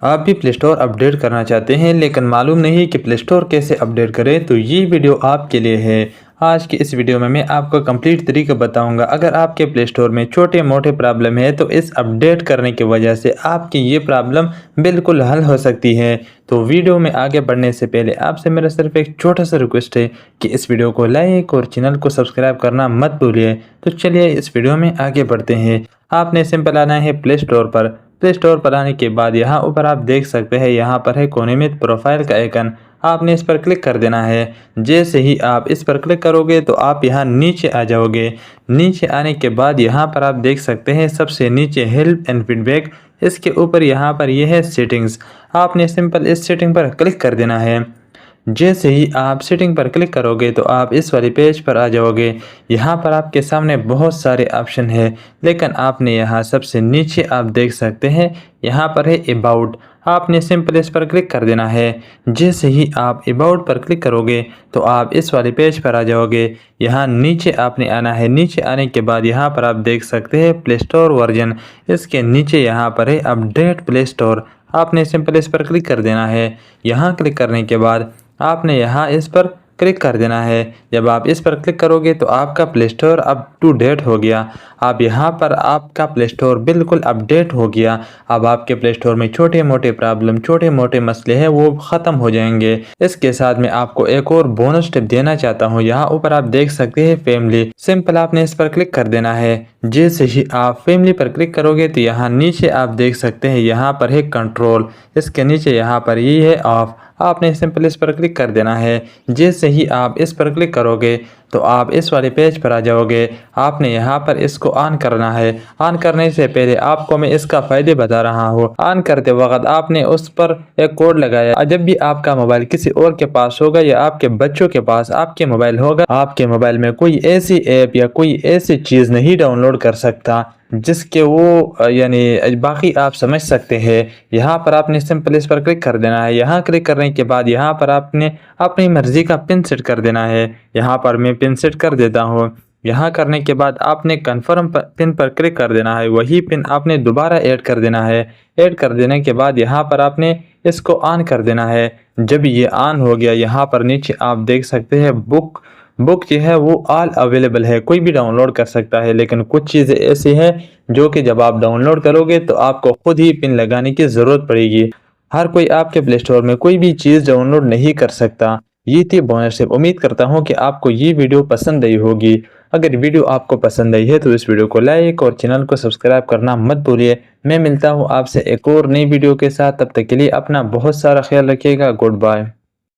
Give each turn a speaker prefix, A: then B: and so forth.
A: आप भी play store update करना चाहते हैं लेकिन मालूम नहीं कि प्ले स्टोर कैसे अपडेट करें, तो ये वीडियो आपके लिए है। आज की इस वीडियो में मैं आपको कंप्लीट तरीका बताऊंगा। अगर आपके प्ले स्टोर में छोटे मोटे प्रॉब्लम है तो इस अपडेट करने की वजह से आपकी ये प्रॉब्लम बिल्कुल हल हो सकती है। तो वीडियो में आगे बढ़ने से पहले आपसे मेरा सिर्फ एक छोटा सा रिक्वेस्ट है कि इस वीडियो को लाइक और चैनल को सब्सक्राइब करना मत भूलिए। तो चलिए इस वीडियो में आगे बढ़ते हैं। आपने सिंपल आना है प्ले स्टोर पर। प्ले स्टोर पर आने के बाद यहाँ ऊपर आप देख सकते हैं, यहाँ पर है कोने में प्रोफाइल का आइकन। आपने इस पर क्लिक कर देना है। जैसे ही आप इस पर क्लिक करोगे तो आप यहाँ नीचे आ जाओगे। नीचे आने के बाद यहाँ पर आप देख सकते हैं सबसे नीचे हेल्प एंड फीडबैक, इसके ऊपर यहाँ पर यह है सेटिंग्स। आपने सिंपल इस सेटिंग पर क्लिक कर देना है। जैसे ही आप सेटिंग पर क्लिक करोगे तो आप इस वाले पेज पर आ जाओगे। यहाँ पर आपके सामने बहुत सारे ऑप्शन है, लेकिन आपने यहाँ सबसे नीचे आप देख सकते हैं यहाँ पर है अबाउट। आपने सिंपल इस पर क्लिक कर देना है। जैसे ही आप अबाउट पर क्लिक करोगे तो आप इस वाले पेज पर आ जाओगे। यहाँ नीचे आपने आना है। नीचे आने के बाद यहाँ पर आप देख सकते हैं प्ले स्टोर वर्जन, इसके नीचे यहाँ पर है अपडेट प्ले स्टोर। आपने सिंपल इस पर क्लिक कर देना है। यहाँ क्लिक करने के बाद आपने यहाँ इस पर क्लिक कर देना है। जब आप इस पर क्लिक करोगे तो आपका play store up to date हो गया। अब यहाँ पर आपका प्ले स्टोर बिल्कुल अपडेट हो गया। अब आपके प्ले स्टोर में छोटे मोटे प्रॉब्लम, छोटे मोटे मसले हैं, वो ख़त्म हो जाएंगे। इसके साथ मैं आपको एक और बोनस टिप देना चाहता हूँ। यहाँ ऊपर आप देख सकते हैं फैमिली, सिंपल आपने इस पर क्लिक कर देना है। जैसे ही आप फैमिली पर क्लिक करोगे तो यहाँ नीचे आप देख सकते हैं यहाँ पर है कंट्रोल, इसके नीचे यहाँ पर ये है ऑफ। आपने सिंपल इस पर क्लिक कर देना है। जैसे ही आप इस पर क्लिक करोगे तो आप इस वाले पेज पर आ जाओगे। आपने यहाँ पर इसको ऑन करना है। ऑन करने से पहले आपको मैं इसका फ़ायदे बता रहा हूँ। ऑन करते वक्त आपने उस पर एक कोड लगाया। जब भी आपका मोबाइल किसी और के पास होगा या आपके बच्चों के पास आपके मोबाइल होगा, आपके मोबाइल में कोई ऐसी ऐप या कोई ऐसी चीज़ नहीं डाउनलोड कर सकता जिसके वो यानी बाकी आप समझ सकते हैं। यहाँ पर आपने सिंपल इस पर क्लिक कर देना है। यहाँ क्लिक करने के बाद यहाँ पर आपने अपनी मर्ज़ी का पिन सेट कर देना है। यहाँ पर मैं पिन सेट कर देता हूँ। यहाँ करने के बाद आपने कन्फर्म पिन पर क्लिक कर देना है। वही पिन आपने दोबारा ऐड कर देना है। ऐड कर देने के बाद यहाँ पर आपने इसको ऑन कर देना है। जब ये ऑन हो गया, यहाँ पर नीचे आप देख सकते हैं बुक जो है वो ऑल अवेलेबल है, कोई भी डाउनलोड कर सकता है। लेकिन कुछ चीज़ें ऐसी हैं जो कि जब आप डाउनलोड करोगे तो आपको खुद ही पिन लगाने की ज़रूरत पड़ेगी। हर कोई आपके प्ले स्टोर में कोई भी चीज़ डाउनलोड नहीं कर सकता। ये थी बोनस टिप। उम्मीद करता हूँ कि आपको ये वीडियो पसंद आई होगी। अगर वीडियो आपको पसंद आई है तो इस वीडियो को लाइक और चैनल को सब्सक्राइब करना मत भूलिए। मैं मिलता हूँ आपसे एक और नई वीडियो के साथ। तब तक के लिए अपना बहुत सारा ख्याल रखिएगा। Good bye.